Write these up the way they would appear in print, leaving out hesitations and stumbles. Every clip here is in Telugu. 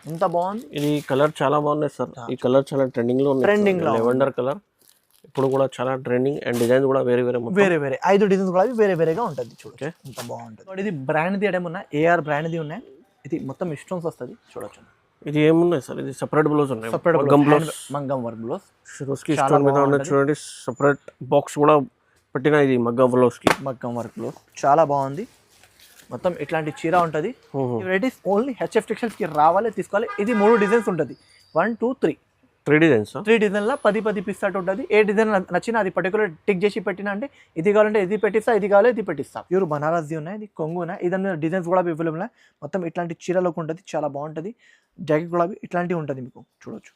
ఎంత బాగుంది. ఇది కలర్ చాలా బాగున్నాయి సార్. ఈ కలర్ చాలా ట్రెండింగ్ లో ఉంది. లెవెండర్ కలర్ ఇప్పుడు కూడా చాలా ట్రెండింగ్ అండ్ డిజైన్ కూడా వేరే 5 డిజైన్స్ కూడా వేరేగా ఉంటుంది. చూడొచ్చు ఎంత బాగుంటుంది. ఇది బ్రాండ్ది ఐటమ్ ఉన్నాయి, ఏఆర్ బ్రాండ్ది ఉన్నాయి. ఇది మొత్తం స్టోన్స్ వస్తుంది. చూడొచ్చు ఇది ఏమున్నాయి సార్, ఇది సెపరేట్ బ్లౌజ్ ఉన్నాయి, మగ్గం వర్క్ బ్లౌజ్ స్టోన్ మీద ఉన్నాయి చూడండి. సెపరేట్ బాక్స్ కూడా పెట్టిన ఇది మగ్గం వర్క్ బ్లౌజ్ చాలా బాగుంది. మొత్తం ఇట్లాంటి చీర ఉంటుంది. వెరైటీస్ ఓన్లీ హెచ్ఎఫ్ టెక్స్టైల్స్ కి రావాలి, తీసుకోవాలి. ఇది 3 డిజైన్స్ ఉంటుంది. 1 2 3 డిజైన్స్. 3 డిజైన్లో 10 పీస్ అటు ఉంటుంది. ఏ డిజైన్ నచ్చినా అది పర్టికులర్ టిక్ చేసి పెట్టినా అంటే ఇది కావాలంటే ఇది పెట్టిస్తా, ఇది కావాలి ఇది పెట్టిస్తా. ప్యూర్ బనారస్ది ఉన్నాయి, ఇది కొంగు ఉన్నాయి. ఇదాని మీద డిజైన్స్ కూడా అవైలబుల్ ఉన్నాయి. మొత్తం ఇట్లాంటి చీరలోకి ఉంటుంది, చాలా బాగుంటుంది. జాకెట్ కూడా ఇట్లాంటివి ఉంటుంది, మీకు చూడొచ్చు.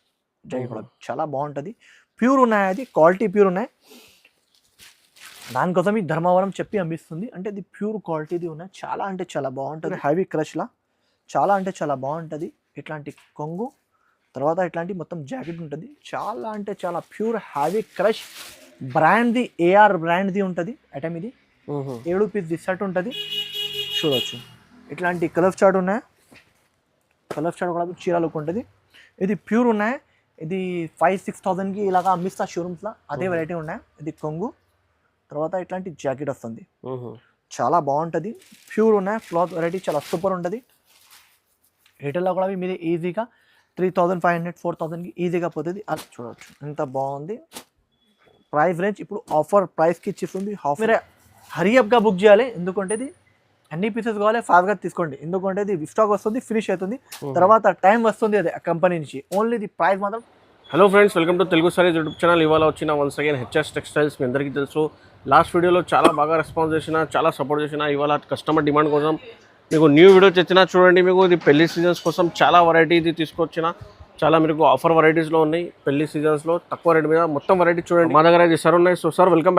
జాకెట్ కూడా చాలా బాగుంటుంది. ప్యూర్ ఉన్నాయి, అది క్వాలిటీ ప్యూర్ ఉన్నాయి. దానికోసం ఈ ధర్మవరం చెప్పి అమ్మిస్తుంది. అంటే ఇది ప్యూర్ క్వాలిటీది ఉన్నాయి. చాలా అంటే చాలా బాగుంటుంది. హెవీ క్రష్లా చాలా అంటే చాలా బాగుంటుంది. ఇట్లాంటి కొంగు, తర్వాత ఇట్లాంటి మొత్తం జాకెట్ ఉంటుంది. చాలా అంటే చాలా ప్యూర్ హ్యావీ క్రష్ బ్రాండ్ది, ఏఆర్ బ్రాండ్ది ఉంటుంది ఐటమ్. ఇది 7 పీస్ సెట్ ఉంటుంది. చూడవచ్చు ఇట్లాంటి కలర్ చార్ట్ ఉన్నాయి. కలర్ చార్ట్ కూడా చీరలోకి ఉంటుంది. ఇది ప్యూర్ ఉన్నాయి. ఇది 5-6,000కి ఇలాగా అమ్మిస్తా షోరూమ్స్లో. అదే వెరైటీ ఉన్నాయి. ఇది కొంగు, తర్వాత ఇట్లాంటి జాకెట్ వస్తుంది. చాలా బాగుంటుంది. ప్యూర్ ఉన్నాయి. క్లాత్ వెరైటీ చాలా సూపర్ ఉంటుంది. రిటైల్లో కూడా మీరు ఈజీగా 3,500-4,000కి ఈజీగా పోతుంది. అది చూడవచ్చు ఎంత బాగుంది. ప్రైస్ రేంజ్ ఇప్పుడు ఆఫర్ ప్రైస్కి ఇచ్చిస్తుంది. మీరు హరియప్గా బుక్ చేయాలి, ఎందుకంటే ఇది అన్ని పీసెస్ కావాలి, ఫాస్ట్గా తీసుకోండి. ఎందుకంటే ఇది స్టాక్ వస్తుంది, ఫినిష్ అవుతుంది, తర్వాత టైం వస్తుంది అది కంపెనీ నుంచి. ఓన్లీ ఇది ప్రైస్ మాత్రం. Hello friends, welcome to Telugu saris YouTube channel. ఇవాళ వచ్చిన వన్స్ అగైన్ హెచ్ఎస్ టెక్స్టైల్స్. మీ అందరికీ తెలుసు, లాస్ట్ వీడియోలో చాలా బాగా రెస్పాన్స్ చేసిన, చాలా సపోర్ట్ చేసిన. ఇవాళ కస్టమర్ డిమాండ్ కోసం మీకు న్యూ వీడియో తెచ్చినా చూడండి. మీకు ఇది పెళ్లి సీజన్స్ కోసం చాలా వెరైటీ ఇది తీసుకొచ్చిన. చాలా మీకు ఆఫర్ వెరైటీస్లో ఉన్నాయి. పెళ్లి సీజన్స్లో తక్కువ రేట్ మీద మొత్తం వెరైటీ చూడండి. మా దగ్గర ఇది సార్ ఉన్నాయి. So sir welcome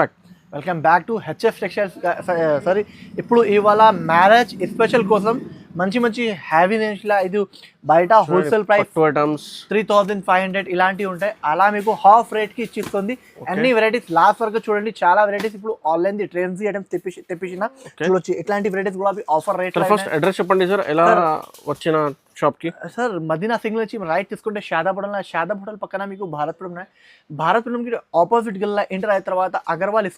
back to HF textiles. Sorry, ఇప్పుడు ఇవాళ మ్యారేజ్ స్పెషల్ కోసం మంచి హ్యావీ రేంజ్లో ఇది బయట హోల్సేల్ ప్రైస్ 3,500 ఇలాంటివి ఉంటాయి. అలా మీకు హాఫ్ రేట్కి ఇచ్చిస్తుంది. అన్ని వెరైటీస్ లాస్ట్ వరకు చూడండి. చాలా వెరైటీస్ ఇప్పుడు ఆన్లైన్ ట్రెండ్స్ ఐటమ్స్ తెప్పించిన చూడొచ్చు. ఇట్లాంటి వెరైటీస్ కూడా ఆఫర్ రేట్. ఫస్ట్ అడ్రస్ చెప్పండి సార్, ఎలా వచ్చిన షాప్కి. సార్ మదీనా సిగ్నల్ వచ్చి రైట్ తీసుకుంటే షాదాబ్ హోటల్ పక్కన మీకు భారత్పురం ఉన్నాయి. భారత్పురంకి ఆపోజిట్ గల్లా ఎంటర్ అయిన తర్వాత అగర్వాల్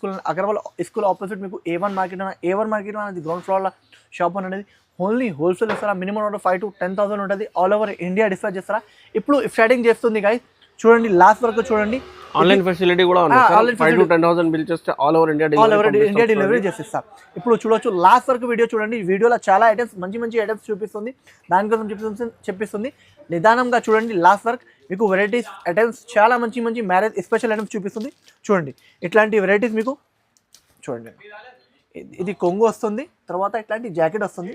స్కూల్ ఆపోజిట్ మీకు A1 మార్కెట్ అనేది గ్రౌండ్ ఫ్లోర్లో షాప్ అనేది. ఓన్లీ హోల్సేల్ ఇస్తారా. మినిమం ఆర్డర్ 5,000 to 10,000 ఉంటుంది. ఆల్ ఓవర్ ఇండియా డిస్పాచ్ చేస్తారా. ఇప్పుడు స్టార్టింగ్ చేస్తుంది గైస్, చూడండి లాస్ట్ వరకు చూడండి. ఆన్లైన్ ఫెసిలిటీ కూడా ఉంది. 5,000 to 10,000 బిల్ చేస్తే ఆల్ ఓవర్ ఇండియా డెలివరీ చేసిస్తాం. ఇప్పుడు చూడొచ్చు లాస్ట్ వరకు వీడియో చూడండి. వీడియోలో చాలా ఐటమ్స్ మంచి ఐటమ్స్ చూపిస్తుంది. దానికోసం చెప్పిస్తుంది. నిదానంగా చూడండి లాస్ట్ వరకు. మీకు వెరైటీస్ ఐటమ్స్ చాలా మంచి మ్యారేజ్ స్పెషల్ ఐటమ్స్ చూపిస్తుంది. చూడండి ఇట్లాంటి వెరైటీస్ మీకు చూడండి. ఇది కొంగు వస్తుంది, తర్వాత ఇట్లాంటి జాకెట్ వస్తుంది,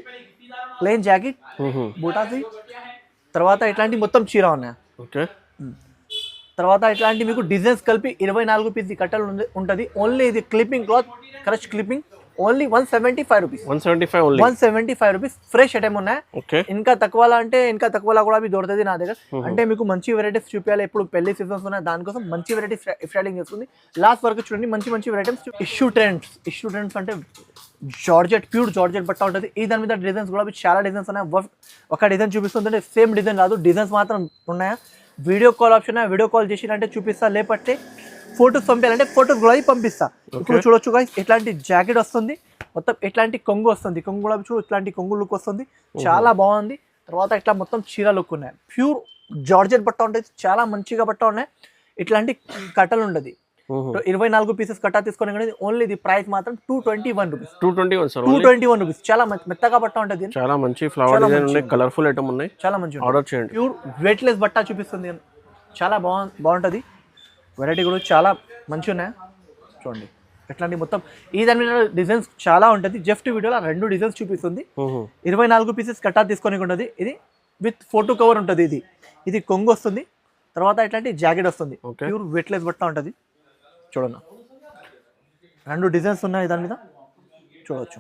ప్లెయిన్ జాకెట్ బూటాసి, తర్వాత ఇట్లాంటి మొత్తం చీర ఉన్నాయి. ఓకే, తర్వాత ఇట్లాంటి మీకు డిజైన్స్ కలిపి 24 పీస్ కట్టలు ఉంటుంది. ఓన్లీ ఇది clipping cloth, crush clipping. Only 175 rupees. 175 rupees fresh item ఉన్నాయి. ఇంకా తక్కువలా అంటే ఇంకా తక్కువలా కూడా దొరుకుతుంది నా దగ్గర. అంటే మీకు మంచి వెరైటీస్ చూపించాలి. ఇప్పుడు పెళ్లి సీజన్స్ ఉన్నాయి, దానికోసం మంచి వెరైటీస్ స్టార్టింగ్ చేస్తుంది. లాస్ట్ వరకు చూడండి మంచి వెరైటీస్. ఇష్యూ ట్రెండ్స్ అంటే జార్జెట్, ప్యూర్ జార్జెట్ బట్ట ఉంటుంది. ఈ దాని మీద డిజైన్స్ కూడా చాలా డిజైన్స్ ఉన్నాయి. ఒక డిజైన్ చూపిస్తుంది అంటే సేమ్ డిజైన్ రాదు, డిజైన్స్ మాత్రం ఉన్నాయా. Video call option, video call చేసినంటే చూపిస్తా, లేకపోతే ఫొటోస్ పంపించాలంటే ఫొటోస్ కూడా పంపిస్తా. ఇప్పుడు చూడొచ్చు గాయ్స్, ఇట్లాంటి జాకెట్ వస్తుంది, మొత్తం ఇట్లాంటి కొంగు వస్తుంది. కొంగు కూడా ఇట్లాంటి కొంగు లుక్ వస్తుంది, చాలా బాగుంది. తర్వాత ఇట్లా మొత్తం చీర లుక్ ఉన్నాయి. ప్యూర్ జార్జెట్ బట్ట ఉంటుంది, చాలా మంచిగా బట్ట ఉన్నాయి. ఇట్లాంటి కట్టలు ఉంటుంది. 24 పీసెస్ కట్టా తీసుకొని కానీ ఓన్లీ ఇది ప్రైస్ మాత్రం 221 రూపీస్. 221 రూపీస్. చాలా మెత్తగా బట్ట ఉంటుంది. చాలా మంచి ఫ్లవర్ డిజైన్ ఉన్నాయి, కలర్ఫుల్ ఐటమ్ ఉన్నాయి. చాలా మంచి ఆర్డర్ చేయండి. ప్యూర్ వెయిట్లెస్ బట్ట చూపిస్తుంది, చాలా బాగుంటుంది. వెరైటీ కూడా చాలా మంచి ఉన్నాయి. చూడండి ఎట్లాంటి మొత్తం ఈ దాని మీద డిజైన్స్ చాలా ఉంటుంది. జస్ట్ వీడియోలో 2 డిజైన్స్ చూపిస్తుంది. 24 పీసెస్ కట్టా తీసుకొని ఉంటుంది. ఇది విత్ ఫోటో కవర్ ఉంటుంది. ఇది కొంగు వస్తుంది, తర్వాత ఇట్లాంటి జాకెట్ వస్తుంది. ప్యూర్ వెయిట్లెస్ బట్ట ఉంటుంది. చూడండి 2 డిజైన్స్ ఉన్నాయి దాని మీద, చూడవచ్చు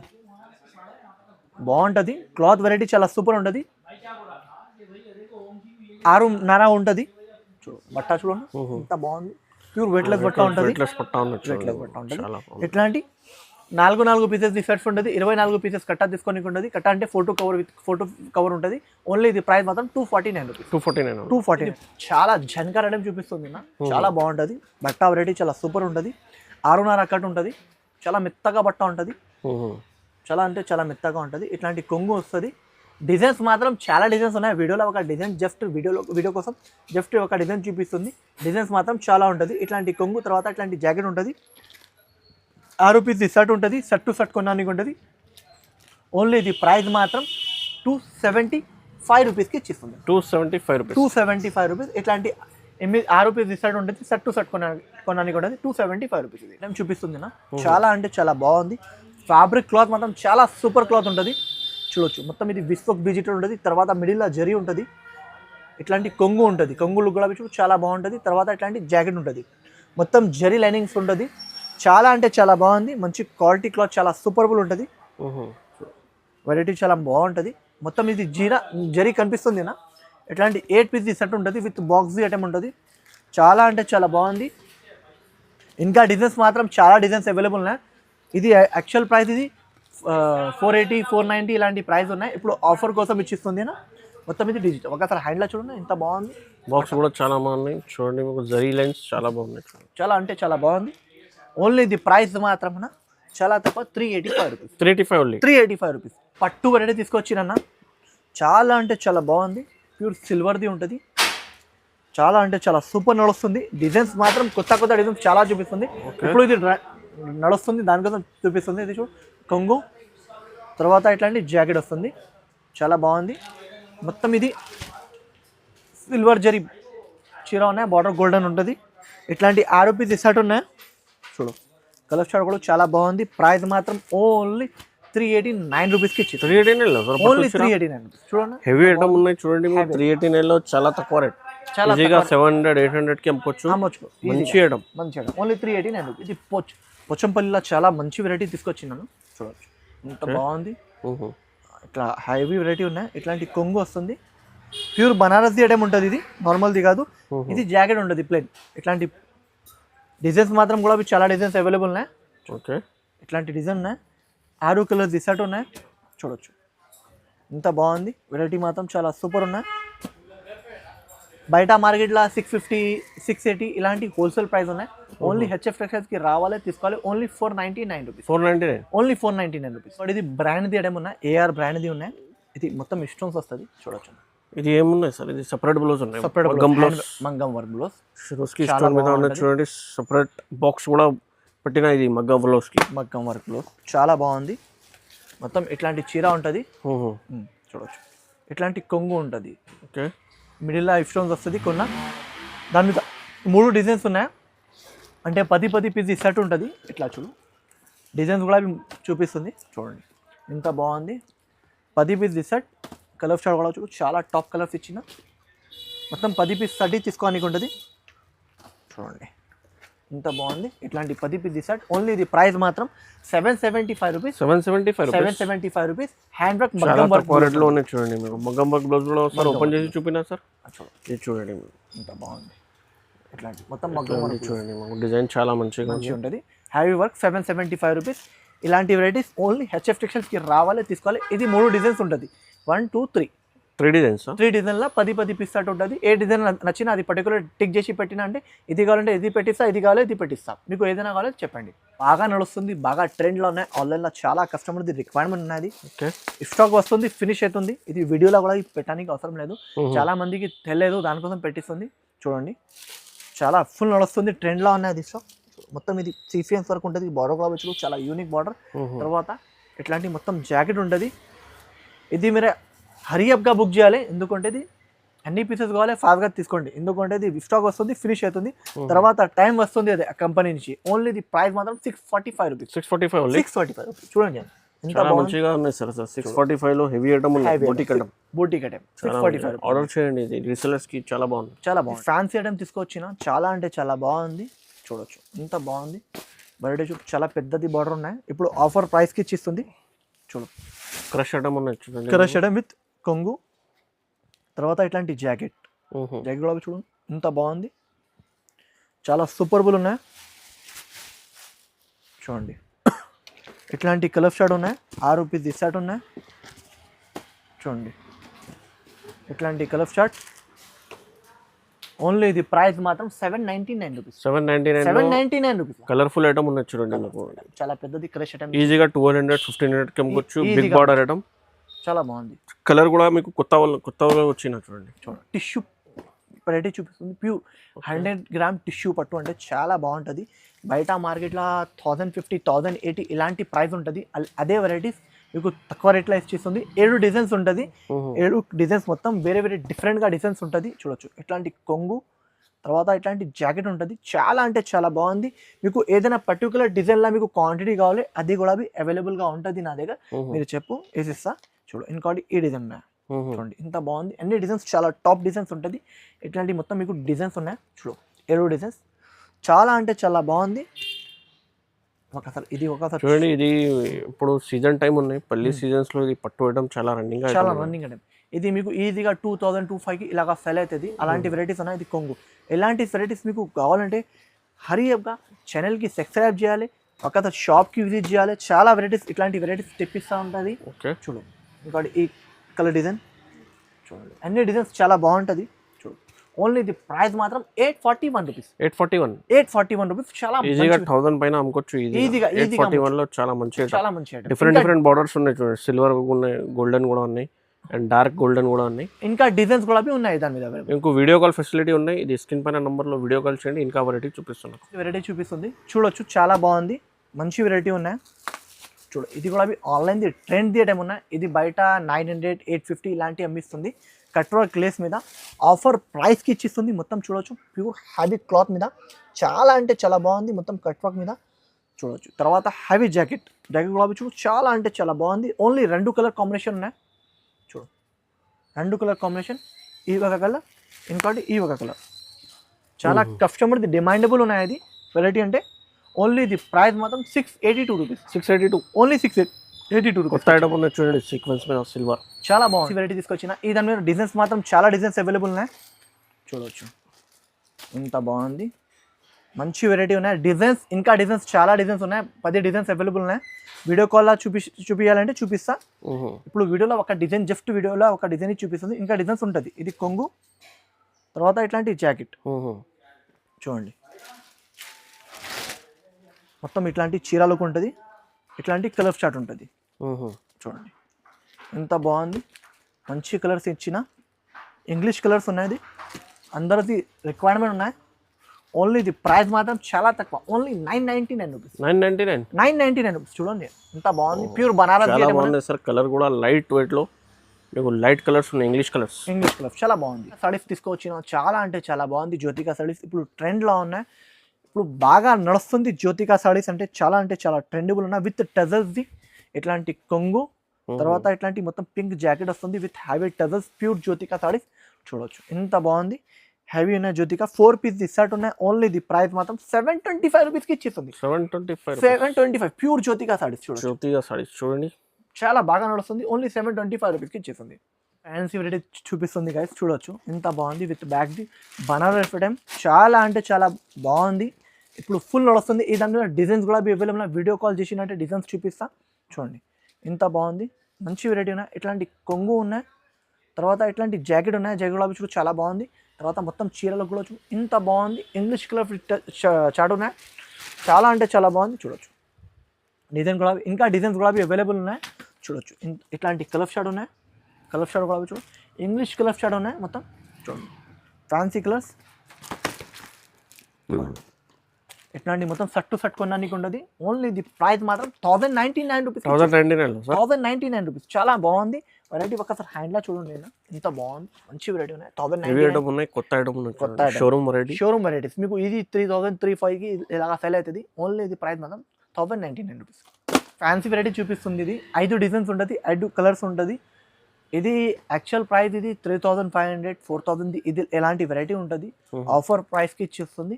బాగుంటుంది. క్లాత్ వెరైటీ చాలా సూపర్ ఉంటుంది. 6.5 ఉంటుంది. బట్ట చూడండి ఎంత బాగుంది. ప్యూర్ వెయిట్లెస్ బట్ట ఉంటుంది. ఇట్లాంటి నాలుగు పీసెస్ సెట్స్ ఉంటుంది 24 పీసెస్ కట్టా తీసుకోనికి ఉంటుంది కట్టా అంటే ఫోటో కవర్ ఉంటుంది ఓన్లీ ఇది ప్రైస్ మాత్రం 249 రూపీస్ 249 చాలా జన్కర్ ఐటమ్ చూపిస్తుంది నా చాలా బాగుంటుంది బట్ట వెరైటీ చాలా సూపర్ ఉంటుంది 6.5 కట్ ఉంటుంది చాలా మెత్తగా బట్ట ఉంటుంది చాలా అంటే చాలా మెత్తగా ఉంటుంది ఇట్లాంటి కొంగు వస్తుంది డిజైన్స్ మాత్రం చాలా డిజైన్స్ ఉన్నాయి వీడియోలో ఒక డిజైన్ జస్ట్ వీడియో కోసం జస్ట్ ఒక డిజైన్ చూపిస్తుంది డిజైన్స్ మాత్రం చాలా ఉంటుంది ఇట్లాంటి కొంగు తర్వాత ఇట్లాంటి జాకెట్ ఉంటుంది 6 రూపీస్ షర్ట్ ఉంటుంది షర్ట్ టు షర్ట్ కొనడానికి ఉంటుంది ఓన్లీ ఇది ప్రైస్ మాత్రం 275 రూపీస్కి ఇచ్చిస్తుంది 275 రూపీస్ ఇట్లాంటి 6 రూపీస్ షర్ట్ ఉంటుంది షర్ట్ టు షర్ట్ కొనడానికి ఉంటుంది 275 రూపీస్ ఇది నేను చూపిస్తుంది నా చాలా అంటే చాలా బాగుంది ఫ్యాబ్రిక్ క్లాత్ మాత్రం చాలా సూపర్ క్లాత్ ఉంటుంది చూడొచ్చు మొత్తం ఇది విస్కోక్ డిజిటల్ ఉంటుంది తర్వాత మిడిల్లో జరీ ఉంటుంది ఇట్లాంటి కొంగు ఉంటుంది కొంగులు కూడా చూడు చాలా బాగుంటుంది తర్వాత ఇట్లాంటి జాకెట్ ఉంటుంది మొత్తం జరీ లైనింగ్స్ ఉంటుంది చాలా అంటే చాలా బాగుంది మంచి క్వాలిటీ క్లాత్ చాలా సూపర్బుల్ ఉంటుంది వెరైటీ చాలా బాగుంటుంది మొత్తం ఇది జరీ కనిపిస్తుంది నా ఇట్లాంటి 8 పీస్ సెట్ ఉంటుంది విత్ బాక్స్ ఐటమ్ ఉంటుంది చాలా అంటే చాలా బాగుంది ఇంకా డిజైన్స్ మాత్రం చాలా డిజైన్స్ అవైలబుల్ ఉన్నాయి ఇది యాక్చువల్ ప్రైస్ ఇది 480 490 ఇలాంటి ప్రైస్ ఉన్నాయి ఇప్పుడు ఆఫర్ కోసం ఇచ్చిస్తుంది నా మొత్తం ఇది డిజిటల్ ఒకసారి హ్యాండ్లో చూడండి ఎంత బాగుంది బాక్స్ కూడా చాలా బాగున్నాయి చూడండి మీకు జరీ లైన్స్ చాలా బాగున్నాయి చాలా అంటే చాలా బాగుంది ఓన్లీ ఇది ప్రైస్ మాత్రం చాలా తక్కువ 385 రూపీస్ పట్టు వెరైటీ తీసుకొచ్చిరన్న చాలా అంటే చాలా బాగుంది ప్యూర్ సిల్వర్ది ఉంటుంది చాలా అంటే చాలా సూపర్ నడుస్తుంది డిజైన్స్ మాత్రం కొత్త డిజైన్స్ చాలా చూపిస్తుంది ఇప్పుడు ఇది నడుస్తుంది దానికోసం చూపిస్తుంది ఇది చూడు కొంగు తర్వాత ఇట్లాంటి జాకెట్ వస్తుంది చాలా బాగుంది మొత్తం ఇది సిల్వర్ జరీ చీర ఉన్నాయి బార్డర్ గోల్డెన్ ఉంటుంది ఇట్లాంటి 6 రూపీస్ షర్ట్ ఉన్నాయి చూడు కలర్ షర్ట్ కూడా చాలా బాగుంది ప్రైస్ మాత్రం ఓన్లీ 389 రూపీస్కి ఇచ్చి 389 ఓన్లీ 389 చూడండి హెవీ ఐటమ్ ఉన్నాయి చూడండి 389 చాలా తక్కువ రేట్ చాలా ఈజీగా 700 800కి అమ్మొచ్చు మంచి ఐటమ్ ఓన్లీ 389 రూపీస్ ఇది పోచంపల్లిలో చాలా మంచి వెరైటీ తీసుకొచ్చినాను చూడవచ్చు ఇంత బాగుంది ఇట్లా హైవీ వెరైటీ ఉన్నాయి ఇట్లాంటి కొంగు వస్తుంది ప్యూర్ బనారస్ది ఐటమ్ ఉంటుంది ఇది నార్మల్ది కాదు ఇది జాకెట్ ఉంటుంది ప్లెయిన్ ఇట్లాంటి డిజైన్స్ మాత్రం కూడా చాలా డిజైన్స్ అవైలబుల్ ఉన్నాయి ఓకే ఇట్లాంటి డిజైన్ ఉన్నాయి 6 కలర్స్ షర్ట్ ఉన్నాయి చూడొచ్చు ఇంత బాగుంది వెరైటీ మాత్రం చాలా సూపర్ ఉన్నాయి బయట మార్కెట్లో 650 680 ఇలాంటి హోల్సేల్ ప్రైస్ ఉన్నాయి ఓన్లీ హెచ్ఎఫ్ టెక్స్టైల్స్కి రావాలి తీసుకోవాలి ఓన్లీ 499 రూపీస్ ఓన్లీ 499 రూపీస్ ఇది బ్రాండ్ది ఐటమ్ ఉన్నాయి ఏఆర్ బ్రాండ్ది ఉన్నాయి ఇది మొత్తం స్టోన్స్ వస్తుంది చూడొచ్చు ఇది ఏమున్నాయి సార్ ఇది సెపరేట్ బ్లౌజ్ ఉన్నాయి సెపరేట్ మగ్గం వర్క్ బ్లౌజ్ షిరోస్కి స్టోన్ మీద ఉన్న చూడండి సెపరేట్ బాక్స్ కూడా పెట్టిన ఇది మగ్గం వర్క్ బ్లౌజ్ చాలా బాగుంది మొత్తం ఇట్లాంటి చీర ఉంటుంది చూడొచ్చు ఇట్లాంటి కొంగు ఉంటుంది ఓకే మిడిల్లో స్టోన్స్ వస్తుంది దాని మీద 3 డిజైన్స్ ఉన్నాయి అంటే 10 పీస్ షర్ట్ ఉంటుంది ఇట్లా చూడు డిజైన్స్ కూడా చూపిస్తుంది చూడండి ఇంత బాగుంది 10 పీస్ షర్ట్ కలర్ షర్ట్ కూడా చూడు చాలా టాప్ కలర్స్ ఇచ్చిన మొత్తం 10 పీస్ షర్ట్ తీసుకోవడానికి ఉంటుంది చూడండి ఇంత బాగుంది ఇట్లాంటి 10 పీస్ షర్ట్ ఓన్లీ ఇది ప్రైస్ మాత్రం 775 రూపీస్ హ్యాండ్ వర్క్ మగ్గం వర్క్ క్వాలిటీలో ఉన్నాయి చూడండి మీకు మగ్గం వర్క్ బ్లౌజ్ కూడా ఒకసారి ఓపెన్ చేసి చూపినా సార్ ఇది చూడండి ఇంత బాగుంది ఇట్లాంటి మొత్తం మగ్గం వర్క్ చూడండి డిజైన్ చాలా మంచిగా ఉంటుంది హ్యావీ వర్క్ 775 రూపీస్ ఇలాంటి వెరైటీస్ ఓన్లీ హెచ్ఎఫ్ టెక్స్టైల్స్కి రావాలి తీసుకోవాలి ఇది 3 డిజైన్స్ ఉంటుంది 1 2 3 3 డిజైన్స్ 3 డిజైన్లో 10 పీస్ షర్ట్ ఉంటుంది ఏ డిజైన్ నచ్చినా అది పర్టికులర్ టిక్ చేసి పెట్టినా అంటే ఇది కావాలంటే ఇది పెట్టిస్తా ఇది కావాలి ఇది పెట్టిస్తా మీకు ఏదైనా కావాలో చెప్పండి బాగా నడుస్తుంది బాగా ట్రెండ్లో ఉన్నాయి ఆన్లైన్లో చాలా కస్టమర్ది రిక్వైర్మెంట్ ఉన్నది ఓకే స్టాక్ వస్తుంది ఫినిష్ అవుతుంది ఇది వీడియోలో కూడా పెట్టడానికి అవసరం లేదు చాలా మందికి తెలియదు దానికోసం పెట్టిస్తుంది చూడండి చాలా ఫుల్ నడుస్తుంది ట్రెండ్లో ఉన్నది స్టాక్ మొత్తం ఇది సీక్వెన్స్ వర్క్ ఉంటుంది బార్డర్ కూడా వచ్చి చాలా యూనిక్ బార్డర్ తర్వాత ఇట్లాంటి మొత్తం జాకెట్ ఉంటుంది ఇది మీరు హరియప్గా బుక్ చేయాలి ఎందుకంటే ఇది అన్ని పీసెస్ కావాలి ఫాస్ట్గా తీసుకోండి ఎందుకంటే ఇది స్టాక్ వస్తుంది ఫినిష్ అవుతుంది తర్వాత టైం వస్తుంది అదే కంపెనీ నుంచి ఓన్లీ ఇది ప్రైస్ మాత్రం 645 రూపీస్ 645 రూపీస్ చూడండి చాలా మంచిగా ఉన్నాయి సార్ 645 లో హెవీ ఐటమ్ ఉన్నాయి బూటిక్ ఐటమ్ 645 ఆర్డర్ చేయండి ఇది రీసెలర్స్ కి చాలా బాగుంది ఫ్యాన్సీ ఐటమ్ తీసుకొచ్చిన చాలా అంటే చాలా బాగుంది చూడొచ్చు ఇంత బాగుంది బయట చాలా పెద్దది బార్డర్ ఉన్నాయి ఇప్పుడు ఆఫర్ ప్రైస్కి ఇచ్చిస్తుంది చూడు క్రష్ ఐటమ్ ఉన్నాయి చూడండి క్రష్ ఐటమ్ విత్ కొంగు తర్వాత ఇట్లాంటి జాకెట్ కూడా చూడండి ఇంత బాగుంది చాలా సూపర్బుల్ ఉన్నాయి చూడండి ఇట్లాంటి కలర్ షాట్ ఉన్నాయి, 6 రూపీస్ సెట్ ఉన్నాయి చూడండి. ఇట్లాంటి కలర్ షాట్ ఓన్లీ ఇది ప్రైస్ మాత్రం 799 రూపీస్. 799 రూపీస్. కలర్ఫుల్ ఐటమ్ ఉన్నాయి చూడండి మీకు. చాలా పెద్దది క్రష్ ఐటమ్, ఈజీగా 1200-1500 కి అమ్ముకోవచ్చు. బిగ్ బార్డర్ ఐటమ్ చాలా బాగుంది. కలర్ కూడా మీకు కొత్త వచ్చిన చూడండి. టిష్యూ వెరైటీ చూపిస్తుంది. ప్యూర్ 100 గ్రామ్ టిష్యూ పట్టు అంటే చాలా బాగుంటుంది. బయట మార్కెట్లో 1050, 1080 ఇలాంటి ప్రైస్ ఉంటుంది. అదే వెరైటీస్ మీకు తక్కువ రేట్లో ఇచ్చేస్తుంది. 7 డిజైన్స్ ఉంటుంది. 7 డిజైన్స్ మొత్తం వేరే వేరే డిఫరెంట్గా డిజైన్స్ ఉంటుంది చూడొచ్చు. ఇట్లాంటి కొంగు, తర్వాత ఇట్లాంటి జాకెట్ ఉంటుంది. చాలా అంటే చాలా బాగుంది. మీకు ఏదైనా పర్టికులర్ డిజైన్లో మీకు క్వాంటిటీ కావాలి, అది కూడా అవైలబుల్గా ఉంటుంది నా దగ్గర. మీరు చెప్పు వేసిస్తా. చూడు ఇంకోటి ఈ డిజైన్ ఉన్నాయి చూడండి, ఇంత బాగుంది. అన్ని డిజైన్స్ చాలా టాప్ డిజైన్స్ ఉంటుంది. ఇట్లాంటి మొత్తం మీకు డిజైన్స్ ఉన్నాయి చూడు, 7 డిజైన్స్. చాలా అంటే చాలా బాగుంది. ఒకసారి చూడండి, ఇది ఇప్పుడు సీజన్ టైం ఉన్నాయి. పల్లి సీజన్స్ లో ఇది పట్టు వేయడం చాలా రన్నింగ్ ఐటమ్. ఇది మీకు ఈజీగా 2000-2500 ఇలాగా సెల్ అవుతుంది. అలాంటి వెరైటీస్ ఉన్నాయి. ఇది కొంగు. ఎలాంటి వెరైటీస్ మీకు కావాలంటే హరీగా ఛానల్కి సబ్స్క్రైబ్ చేయాలి, ఒక షాప్కి విజిట్ చేయాలి. చాలా వెరైటీస్ ఇట్లాంటి వెరైటీస్ తెప్పిస్తూ ఉంటుంది. ఓకే చూడు ఇంకోటి ఈ కలర్ డిజైన్ చూడండి, అన్ని డిజైన్స్ చాలా బాగుంటుంది. చూడు ఓన్లీ ఇది ప్రైస్ మాత్రం 841 రూపీస్. 841 రూపీస్. చాలా ఈజీగా 1000 పైన అమ్ముకోవచ్చు. ఈజీగా 841 లో చాలా మంచి డిఫరెంట్ బార్డర్స్ ఉన్నాయి చూడండి. సిల్వర్ ఉన్నాయి, గోల్డెన్ కూడా ఉన్నాయి, అండ్ డార్క్ గోల్డెన్ కూడా ఉన్నాయి. ఇంకా డిజైన్స్ కూడా ఉన్నాయి దాని మీద. ఇంకో వీడియో కాల్ ఫెసిలిటీ ఉన్నాయి. ఇది స్క్రీన్ పైన నంబర్లో వీడియో కాల్ చేయండి. ఇంకా వెరైటీ చూపిస్తుంది చూడొచ్చు. చాలా బాగుంది, మంచి వెరైటీ ఉన్నాయి. చూడు ఇది కూడా ఆన్లైన్ది ట్రెండ్ ఐటమ్ ఉన్నాయి. ఇది బయట 900, 850 ఇలాంటివి అమ్మిస్తుంది. కట్ వర్క్ లేస్ మీద ఆఫర్ ప్రైస్కి ఇచ్చిస్తుంది. మొత్తం చూడొచ్చు ప్యూర్ హ్యావీ క్లాత్ మీద. చాలా అంటే చాలా బాగుంది, మొత్తం కట్ వర్క్ మీద చూడొచ్చు. తర్వాత హ్యావీ జాకెట్ కూడా చూడు, చాలా అంటే చాలా బాగుంది. ఓన్లీ 2 కలర్ కాంబినేషన్ ఉన్నాయి చూడు, 2 కలర్ కాంబినేషన్. ఈ ఒక కలర్, ఇంకోటి ఈ ఒక కలర్. చాలా కస్టమర్ది డిమాండబుల్ ఉన్నాయి. అది వెరైటీ అంటే ఓన్లీ ఇది ప్రైస్ మాత్రం 682 రూపీస్. 682 only 682 rupees. కొత్త ఐటమ్ ఉన్నాయి చూడండి, సీక్వెన్స్ మీద సిల్వర్. చాలా బాగుంది వెరైటీ తీసుకొచ్చిన. ఈ దాని మీద డిజైన్స్ మాత్రం చాలా డిజైన్స్ అవైలబుల్ ఉన్నాయి చూడవచ్చు. ఇంత బాగుంది, మంచి వెరైటీ ఉన్నాయి. డిజైన్స్ ఇంకా డిజైన్స్ చాలా డిజైన్స్ ఉన్నాయి. 10 డిజైన్స్ అవైలబుల్ ఉన్నాయి. వీడియో కాల్లో చూపించాలంటే చూపిస్తా. ఇప్పుడు వీడియోలో ఒక డిజైన్, జస్ట్ వీడియోలో ఒక డిజైన్ చూపిస్తుంది. ఇంకా డిజైన్స్ ఉంటుంది. ఇది కొంగు, తర్వాత ఇట్లాంటి జాకెట్ చూడండి. మొత్తం ఇట్లాంటి చీరలకు ఉంటుంది. ఇట్లాంటి కలర్ చార్ట్ ఉంటుంది చూడండి. ఎంత బాగుంది, మంచి కలర్స్ ఇచ్చిన ఇంగ్లీష్ కలర్స్ ఉన్నాయి. అందరిది రిక్వైర్మెంట్ ఉన్నాయి. ఓన్లీ ఇది ప్రైస్ మాత్రం చాలా తక్కువ. Only 999 rupees. 999 రూపీస్. చూడండి ఎంత బాగుంది, ప్యూర్ బనారస్. సార్ కలర్ కూడా లైట్ వెయిట్ లో మీకు లైట్ కలర్స్ ఉన్నాయి, ఇంగ్లీష్ కలర్స్ చాలా బాగుంది. సారీస్ తీసుకొచ్చిన చాలా అంటే చాలా బాగుంది. జ్యోతికా సారీస్ ఇప్పుడు ట్రెండ్లో ఉన్నాయి. ఇప్పుడు బాగా నడుస్తుంది జ్యోతికా సారీస్ అంటే చాలా ట్రెండబుల్ ఉన్నాయి. విత్ టజల్స్ది ఇట్లాంటి కొంగు, తర్వాత ఇట్లాంటి మొత్తం పింక్ జాకెట్ వస్తుంది with హ్యావీ tassels. Pure Jyothika saris చూడవచ్చు, ఎంత బాగుంది. హ్యావీ ఉన్నాయి జ్యోతికా. 4 పీస్ సెట్ ఉన్నాయి. ఓన్లీ ది ప్రైస్ మాత్రం 725 రూపీస్కి ఇచ్చేస్తుంది. 725 ప్యూర్ జ్యోతికా సారీస్ చూడండి, చాలా బాగా నడుస్తుంది. ఓన్లీ 725 రూపీస్కి ఇచ్చేస్తుంది. ఫ్యాన్సీ వెరైటీ చూపిస్తుంది గైస్ చూడొచ్చు, ఎంత బాగుంది. విత్ బ్యాగ్ది బనారస్ ఐటమ్ చాలా అంటే చాలా బాగుంది. ఇప్పుడు ఫుల్ నడుస్తుంది. ఈ దాని మీద డిజైన్స్ కూడా అవైలబుల్. వీడియో కాల్ చేసినట్టే డిజైన్స్ చూపిస్తా చూడండి. ఎంత బాగుంది, మంచి వెరైటీ ఉన్నాయి. ఇట్లాంటి కొంగు ఉన్నాయి, తర్వాత ఇట్లాంటి జాకెట్ ఉన్నాయి. జాకెట్ కూడా చూడు చాలా బాగుంది. తర్వాత మొత్తం చీరలకు కూడా చూడు ఇంత బాగుంది. ఇంగ్లీష్ కలర్ చాట్ ఉన్నాయి. చాలా అంటే చాలా బాగుంది చూడొచ్చు. డిజైన్ కూడా ఇంకా డిజైన్స్ కూడా అవైలబుల్ ఉన్నాయి చూడొచ్చు. ఇట్లాంటి కలర్ షాట్ ఉన్నాయి. కలర్ షాట్ కూడా చూడు, ఇంగ్లీష్ కలర్ షాట్ ఉన్నాయి మొత్తం చూడండి. ఫ్యాన్సీ కలర్స్ ఇట్లాంటి మొత్తం సట్ కొనడానికి ఉండదు. ఓన్లీ ఇది ప్రైస్ మాత్రం 1099 రూపీస్. 1099 రూపీస్. చాలా బాగుంది వెరైటీ. ఒకసారి హ్యాండ్లా చూడండి, ఎంత బాగుంది, మంచి వెరైటీ ఉన్నాయి. 1099 కొత్త షోరూమ్ వెరైటీస్. మీకు ఇది 3000, 3500కి ఇలాగా సెల్ అవుతుంది. ఓన్లీ ఇది ప్రైస్ మాత్రం 1099 రూపీస్. ఫ్యాన్సీ వెరైటీ చూపిస్తుంది. ఇది 5 డిజైన్స్ ఉంటుంది, 5 కలర్స్ ఉంటుంది. ఇది యాక్చువల్ ప్రైస్ ఇది 3500, 4000 ఇది ఎలాంటి వెరైటీ ఉంటుంది. ఆఫర్ ప్రైస్కి ఇచ్చేస్తుంది.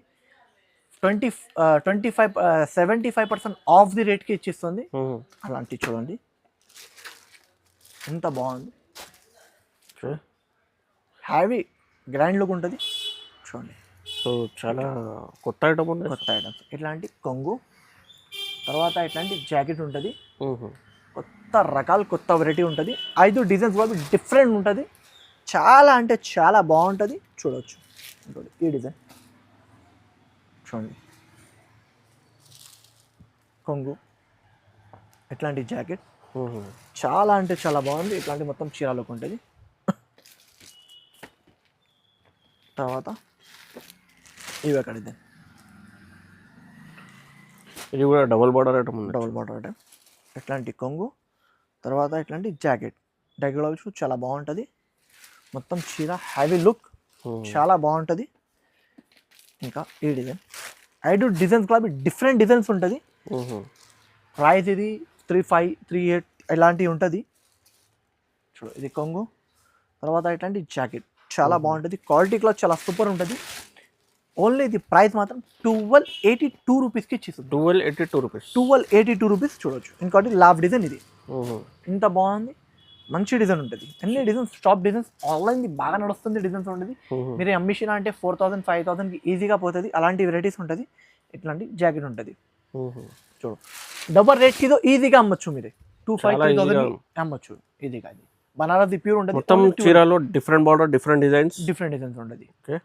75% ఆఫ్ ది రేట్కి ఇచ్చిస్తుంది. అలాంటి చూడండి, ఎంత బాగుంది. హ్యావీ గ్రాండ్ లుక్ ఉంటుంది చూడండి. సో చాలా కొత్త ఐటమ్స్. ఇట్లాంటి కొంగు తర్వాత ఇట్లాంటి జాకెట్ ఉంటుంది, కొత్త రకాలు కొత్త వెరైటీ ఉంటుంది. 5 డిజైన్స్ కూడా డిఫరెంట్ ఉంటుంది, చాలా అంటే చాలా బాగుంటుంది. చూడవచ్చు ఇంకోటి ఈ డిజైన్ చూడండి, కొంగు ఇట్లాంటి జాకెట్ చాలా అంటే చాలా బాగుంది. ఇట్లాంటి మొత్తం చీరలోకి ఉంటుంది. తర్వాత ఇవి అక్కడ డిజైన్, ఇది కూడా డబుల్ బార్డర్ ఐటమ్ ఉంది. డబుల్ బార్డర్ ఐటమ్, ఇట్లాంటి కొంగు, తర్వాత ఇట్లాంటి జాకెట్ డెగ్లో చాలా బాగుంటుంది. మొత్తం చీర హ్యావీ లుక్ చాలా బాగుంటుంది. ఇంకా ఈ డిజైన్ 5 డిజైన్స్ కూడా డిఫరెంట్ డిజైన్స్ ఉంటుంది. ప్రైస్ ఇది 35, 38 ఇలాంటివి ఉంటుంది. చూడు ఇది కొంగు, తర్వాత ఇట్లాంటి జాకెట్ చాలా బాగుంటుంది. క్వాలిటీ క్లాత్ చాలా సూపర్ ఉంటుంది. ఓన్లీ ఇది ప్రైస్ మాత్రం 1282 రూపీస్కి ఇచ్చేస్తుంది. 1282 రూపీస్, 1282 రూపీస్. చూడవచ్చు. ఇంకోటి లావ్ డిజైన్, ఇది ఇంత బాగుంది, మంచి డిజైన్ ఉంటుంది. అన్ని డిజైన్స్ టాప్ డిజైన్స్, ఆన్లైన్ బాగా నడుస్తుంది డిజైన్స్ ఉంటుంది. మీరు అమ్మిషన్ అంటే 4000, 5000కి ఈజీగా పోతుంది. అలాంటి వెరైటీస్ ఉంటుంది. ఇట్లాంటి జాకెట్ ఉంటుంది. చూడు డబల్ రేట్కి ఈజీగా అమ్మచ్చు. మీరు 2,500 అమ్మచ్చు ఈజీగా. ఇది బనారస్ ప్యూర్ ఉంటుంది. మొత్తం చీరలో డిఫరెంట్ బార్డర్, డిఫరెంట్ డిజైన్స్ ఉంటుంది. ఓకే,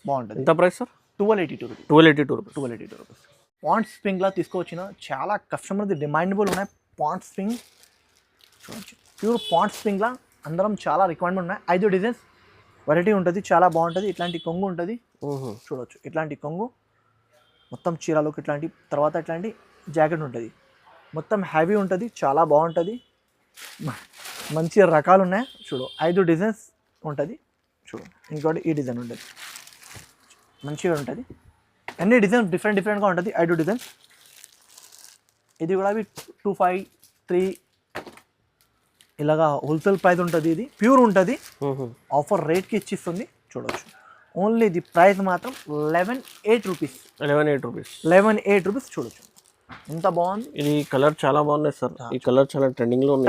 బాగుంటుంది. ఎంత ప్రైస్ సార్? 1282 రూపీస్. 1282 రూపీస్. పాంట్ స్ప్రింగ్లా తీసుకొచ్చిన చాలా కస్టమర్ది డిమాండబుల్ ఉన్నాయి. పాంట్ స్ప్రింగ్ చూడవచ్చు, ప్యూర్ పాంట్ స్ప్రింగ్లా అందరం చాలా రిక్వైర్మెంట్ ఉన్నాయి. 5 డిజైన్స్ వెరైటీ ఉంటుంది, చాలా బాగుంటుంది. ఇట్లాంటి కొంగు ఉంటుంది. చూడవచ్చు, ఇట్లాంటి కొంగు మొత్తం చీరలోకి ఇట్లాంటి, తర్వాత ఇట్లాంటి జాకెట్ ఉంటుంది. మొత్తం హ్యావీ ఉంటుంది, చాలా బాగుంటుంది. మంచి రకాలు ఉన్నాయి. చూడు 5 డిజైన్స్ ఉంటుంది. చూడు ఇంకోటి ఈ డిజైన్ ఉంటుంది, మంచిగా ఉంటుంది. అన్ని డిజైన్స్ డిఫరెంట్గా ఉంటుంది. 5 డిజైన్స్. ఇది కూడా 253 ఇలాగా హోల్సేల్ ప్రైస్ ఉంటుంది. ఇది ప్యూర్ ఉంటుంది, ఆఫర్ రేట్కి ఇచ్చిస్తుంది. చూడవచ్చు. ఓన్లీ ఇది ప్రైస్ మాత్రం 11,800 రూపీస్. 11,800 రూపీస్. చూడొచ్చు ఎంత బాగుంది. ఇది కలర్ చాలా బాగుంది సార్. ఈ కలర్ చాలా ట్రెండింగ్లో ఉంది.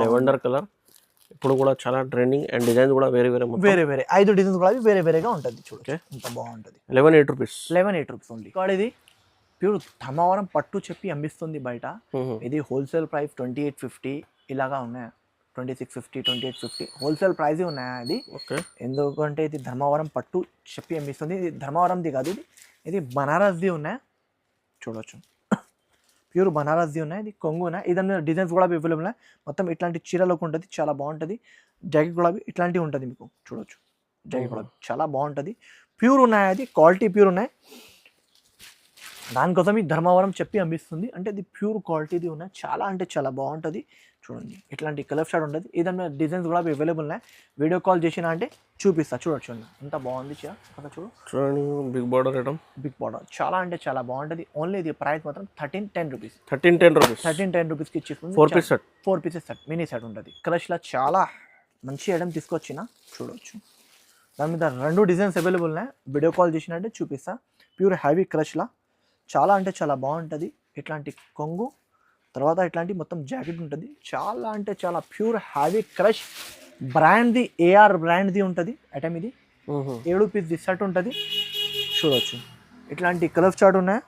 లెవెండర్ కలర్ ఇప్పుడు కూడా చాలా ట్రెండింగ్. అండ్ డిజైన్స్ కూడా వేరే 5 డిజైన్స్ కూడా వేరేగా ఉంటుంది. చూడొచ్చు ఎంత బాగుంటుంది. 11,800 రూపీస్. 11,800 rupees only. ఇక్కడ ఇది ప్యూర్ ధర్మవరం పట్టు చెప్పి అమ్మిస్తుంది బయట. ఇది హోల్సేల్ ప్రైస్ 2850 ఇలాగా ఉన్నాయి. 2650, 2850 హోల్సేల్ ప్రైజ్ ఉన్నాయి. అది ఎందుకంటే ఇది ధర్మవరం పట్టు చెప్పి అమ్మిస్తుంది. ఇది ధర్మవరంది కాదు, ఇది బనారస్ది ఉన్నాయి. చూడవచ్చు, ప్యూర్ బనారస్ది ఉన్నాయి. ఇది కొంగు ఉన్నాయి. ఇదన్నీ డిజైన్స్ కూడా అవైలబుల్ ఉన్నాయి. మొత్తం ఇట్లాంటి చీరలోకి ఉంటుంది, చాలా బాగుంటుంది. జాకెట్ కూడా ఇట్లాంటివి ఉంటుంది మీకు. చూడవచ్చు, జాకెట్ కూడా చాలా బాగుంటుంది. ప్యూర్ ఉన్నాయి, అది క్వాలిటీ ప్యూర్ ఉన్నాయి. దానికోసం ఈ ధర్మవరం చెప్పి అమ్మిస్తుంది. అంటే ఇది ప్యూర్ క్వాలిటీది ఉన్నాయి, చాలా అంటే చాలా బాగుంటుంది. చూడండి, ఇట్లాంటి కలర్ షాట్ ఉంటుంది. ఏదన్నా డిజైన్స్ కూడా అవైలబుల్ ఉన్నాయి. వీడియో కాల్ చేసినా అంటే చూపిస్తా. చూడొచ్చు, ఎంత బాగుంది చీర. చూడండి, big border item, big border చాలా అంటే చాలా బాగుంటుంది. ఓన్లీ ఇది ప్రైస్ మాత్రం 1310 రూపీస్. 1310 రూపీస్కి ఇచ్చేస్తుంది. 4 పీసెస్ సెట్, మినీ సెట్ ఉంటుంది. కలర్స్లో చాలా మంచి ఐటమ్ తీసుకొచ్చిన. చూడవచ్చు, దాని మీద 2 డిజైన్స్ అవైలబుల్ ఉన్నాయి. వీడియో కాల్ చేసినట్టే చూపిస్తా. ప్యూర్ హ్యావీ క్రష్లా చాలా అంటే చాలా బాగుంటుంది. ఇట్లాంటి కొంగు, తర్వాత ఇట్లాంటి మొత్తం జాకెట్ ఉంటుంది. చాలా అంటే చాలా ప్యూర్ హ్యావీ క్రష్ బ్రాండ్ది, AR బ్రాండ్ది ఉంటుంది ఐటమ్. ఇది 7 పీస్ సెట్ ఉంటుంది. చూడవచ్చు, ఇట్లాంటి కలర్ చార్ట్ ఉన్నాయి.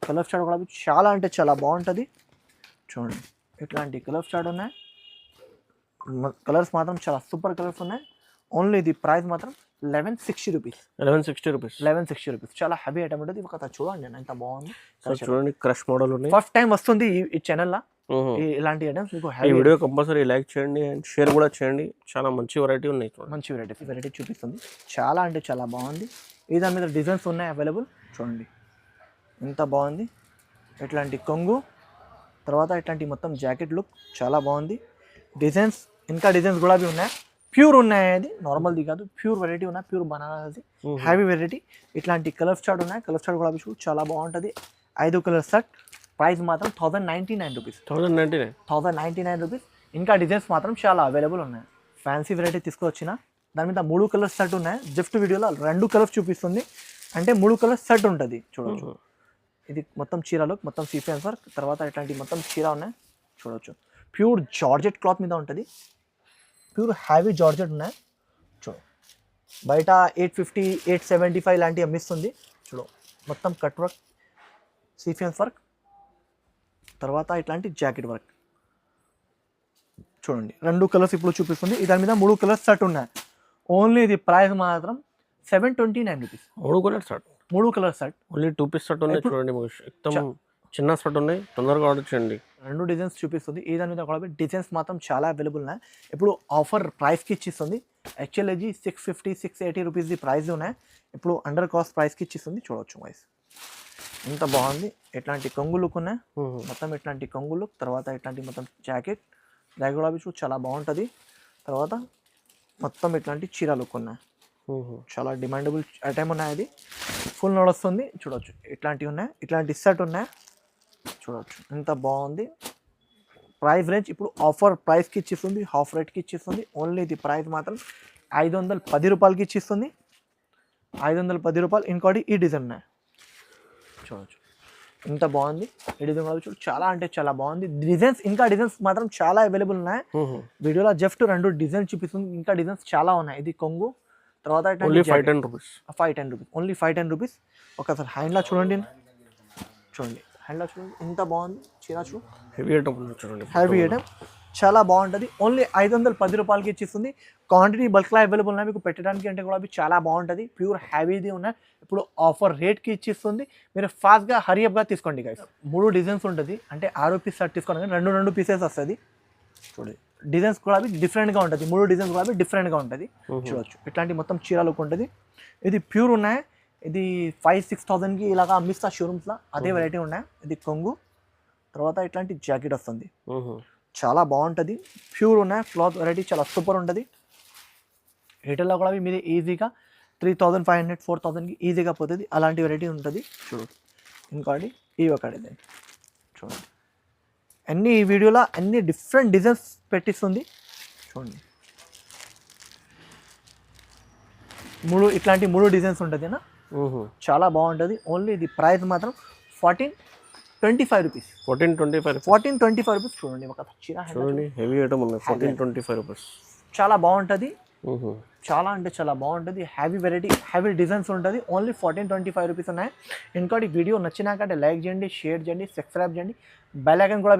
కలర్ చార్ట్ కూడా చాలా అంటే చాలా బాగుంటుంది. చూడండి, ఇట్లాంటి కలర్ చార్ట్ ఉన్నాయి. కలర్స్ మాత్రం చాలా సూపర్ కలర్స్ ఉన్నాయి. ఓన్లీ ఇది ప్రైస్ మాత్రం 1160 రూపీస్. 1160 రూపీస్. చాలా హ్యాపీ ఐటమ్ ఉంటుంది. ఒక చూడండి ఎంత బాగుంది. చూడండి, క్రష్ మోడల్ ఉంది. ఫస్ట్ టైం వస్తుంది ఈ ఛానల్లో ఇలాంటి ఐటమ్స్. మీకు ఈ వీడియో కంపల్సరీ లైక్ చేయండి అండ్ షేర్ కూడా చేయండి. చాలా మంచి వెరైటీ ఉన్నాయి. మంచి వెరైటీ చూపిస్తుంది. చాలా అంటే చాలా బాగుంది. ఈ దాని మీద డిజైన్స్ ఉన్నాయి అవైలబుల్. చూడండి ఎంత బాగుంది. ఇట్లాంటి కొంగు, తర్వాత ఇట్లాంటి మొత్తం జాకెట్ లుక్ చాలా బాగుంది. డిజైన్స్ ఇంకా డిజైన్స్ కూడా ఉన్నాయి. ప్యూర్ ఉన్నాయి, అది నార్మల్ది కాదు, ప్యూర్ వెరైటీ ఉన్నాయి. ప్యూర్ బనారస్ది హ్యావీ వెరైటీ. ఇట్లాంటి కలర్ చార్ట్ ఉన్నాయి. కలర్ చార్ట్ కూడా చాలా బాగుంటుంది. 5 కలర్ సెట్. ప్రైస్ మాత్రం 1099 రూపీస్. 1099 రూపీస్. ఇంకా డిజైన్స్ మాత్రం చాలా అవైలబుల్ ఉన్నాయి. ఫ్యాన్సీ వెరైటీ తీసుకొచ్చిన. దాని మీద 3 కలర్ సెట్ ఉన్నాయి. జస్ట్ వీడియోలో 2 కలర్స్ చూపిస్తుంది, అంటే 3 కలర్ సెట్ ఉంటుంది. చూడవచ్చు, ఇది మొత్తం చీరలో మొత్తం సీక్వెన్స్ వర్క్, తర్వాత ఇట్లాంటి మొత్తం చీర ఉన్నాయి. చూడవచ్చు, ప్యూర్ జార్జెట్ క్లాత్ మీద ఉంటుంది. ప్యూర్ హ్యావీ జార్జెట్ ఉన్నాయి. చూడు, బయట 850, 875 లాంటివి అమ్మిస్తుంది. చూడు, మొత్తం కట్ వర్క్, సీక్వెన్స్ వర్క్, తర్వాత ఇట్లాంటి జాకెట్ వర్క్ చూడండి, 2 కలర్స్ ఇప్పుడు చూపిస్తుంది. దాని మీద 3 కలర్స్ సెట్ ఉన్నాయి. ఓన్లీ ఇది ప్రైస్ మాత్రం 729 rupees. 3 colour set, 3 colour set, only 2 piece set ఉన్నాయి. చూడండి మొత్తం చిన్న సెట్ ఉన్నాయి, తొందరగా ఆర్డర్ చేయండి. 2 డిజైన్స్ చూపిస్తుంది. ఈ దాని మీద కూడా డిజైన్స్ మాత్రం చాలా అవైలబుల్ ఉన్నాయి. ఇప్పుడు ఆఫర్ ప్రైస్కి ఇచ్చిస్తుంది. యాక్చువల్లీ 650 680 రూపీస్ ప్రైస్ ఉన్నాయి. ఇప్పుడు అండర్ కాస్ట్ ప్రైస్కి ఇచ్చిస్తుంది. చూడవచ్చు వైస్ ఎంత బాగుంది. ఎట్లాంటి కొంగు లుక్ ఉన్నాయి, మొత్తం ఎట్లాంటి కొంగు లుక్. తర్వాత ఇట్లాంటి మొత్తం జాకెట్ కూడా చాలా బాగుంటుంది. తర్వాత మొత్తం ఇట్లాంటి చీర లుక్ ఉన్నాయి. చాలా డిమాండబుల్ ఐటమ్ ఉన్నాయి. అది ఫుల్ నడుస్తుంది. చూడవచ్చు ఇట్లాంటివి ఉన్నాయి, ఇట్లాంటి సెట్ ఉన్నాయి. చూడవచ్చు ఎంత బాగుంది. ప్రైస్ రేంజ్ ఇప్పుడు ఆఫర్ ప్రైస్కి ఇచ్చిస్తుంది, హాఫ్ రేట్కి ఇచ్చిస్తుంది. ఓన్లీ ఇది ప్రైస్ మాత్రం 510 రూపాయలకి ఇచ్చిస్తుంది. 510 రూపాయలు. ఇంకోటి ఈ డిజైన్ ఉన్నాయి. చూడవచ్చు ఎంత బాగుంది. ఈ డిజైన్ కూడా చూడు, చాలా అంటే చాలా బాగుంది. డిజైన్స్ ఇంకా డిజైన్స్ మాత్రం చాలా అవైలబుల్ ఉన్నాయి. వీడియోలో జస్ట్ 2 డిజైన్స్ చూపిస్తుంది. ఇంకా డిజైన్స్ చాలా ఉన్నాయి. ఇది కొంగు. తర్వాత 510 రూపీస్, 510 రూపీస్, ఓన్లీ 510 రూపీస్. ఒకసారి హ్యాండ్లా చూడండి, చూడండి హ్యాండ్లా చూడండి ఎంత బాగుంది. చీర చూడు, హెవీ ఐటమ్ చూడండి, హెవీ ఐటమ్ చాలా బాగుంటుంది. ఓన్లీ 510 రూపాయలకి ఇచ్చిస్తుంది. క్వాంటిటీ బల్క్లో అవైలబుల్ ఉన్నాయి. మీకు పెట్టడానికి అంటే కూడా అవి చాలా బాగుంటుంది. ప్యూర్ హ్యావీది ఉన్నాయి. ఇప్పుడు ఆఫర్ రేట్కి ఇచ్చిస్తుంది. మీరు ఫాస్ట్గా హరియప్గా తీసుకోండి గైస్. 3 డిజైన్స్ ఉంటుంది. అంటే 6 పీస్ సెట్ తీసుకోండి కానీ 2 పీసెస్ వస్తుంది. చూడండి డిజైన్స్ కూడా అవి డిఫరెంట్గా ఉంటుంది. 3 డిజైన్స్ కూడా అవి డిఫరెంట్గా ఉంటుంది. చూడవచ్చు ఇట్లాంటి మొత్తం చీరలకు ఉంటుంది. ఇది ప్యూర్ ఉన్నాయి. ఇది 5,000-6,000కి ఇలాగా అమ్మిస్తా షోరూమ్స్లో. అదే వెరైటీ ఉన్నాయి. ఇది కొంగు. తర్వాత ఇట్లాంటి జాకెట్ వస్తుంది. చాలా బాగుంటుంది. ప్యూర్ ఉన్నాయి. క్లాత్ వెరైటీ చాలా సూపర్ ఉంటుంది. రిటైల్లో కూడా మీరు ఈజీగా 3,500 4,000కి ఈజీగా పోతుంది. అలాంటి వెరైటీ ఉంటుంది. చూడండి ఇంకోటి ఈ ఒకటి చూడండి. అన్ని ఈ వీడియోలో అన్ని డిఫరెంట్ డిజైన్స్ పెట్టిస్తుంది. చూడండి ఇట్లాంటి 3 డిజైన్స్ ఉంటుంది అన్న. చాలా బాగుంటుంది. ఓన్లీ ఇది ప్రైస్ మాత్రం 1425 రూపీస్. 1425 రూపీస్. చూడండి ఒక చీర చూడండి, హెవీ ఐటమ్ ఉన్నాయి. 1425 రూపీస్. చాలా బాగుంటుంది. చాలా అంటే చాలా బాగుంటుంది. హ్యావీ వెరైటీ, హ్యావీ డిజైన్స్ ఉంటుంది. ఓన్లీ 1425 రూపీస్ ఉన్నాయి. ఇంకోటి వీడియో నచ్చినాకంటే లైక్ చేయండి, షేర్ చేయండి, సబ్స్క్రైబ్ చేయండి, బెల్ ఐకాన్ కూడా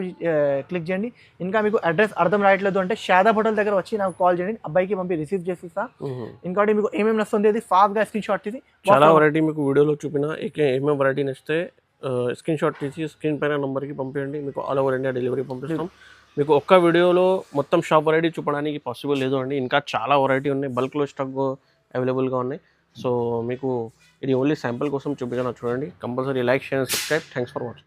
క్లిక్ చేయండి. ఇంకా మీకు అడ్రస్ అర్థం రాయట్లేదు అంటే షాదాబ్ హోటల్ దగ్గర వచ్చి నాకు కాల్ చేయండి. అబ్బాయికి పంపి రిసీవ్ చేసిస్తా. ఇంకోటి మీకు ఏమేమి నస్తుంది అది ఫాస్ట్గా స్క్రీన్ షాట్ తీసి, చాలా వెరైటీ మీకు వీడియోలో చూపిన ఏమేమి వెరైటీ నచ్చితే స్క్రీన్ షాట్ తీసి స్క్రీన్ పైన నెంబర్కి పంపించండి. మీకు ఆల్ ఓవర్ ఇండియా డెలివరీ పంపిస్తాం. మీకు ఒక్క వీడియోలో మొత్తం షాప్ వెరైటీ చూపడానికి పాసిబుల్ లేదు అండి. ఇంకా చాలా వెరైటీ ఉన్నాయి. బల్క్లో స్టాక్ అవైలబుల్గా ఉన్నాయి. సో మీకు ఇది ఓన్లీ శాంపుల్ కోసం చూపించాను. చూడండి. Compulsory like, share, subscribe. Thanks for watching.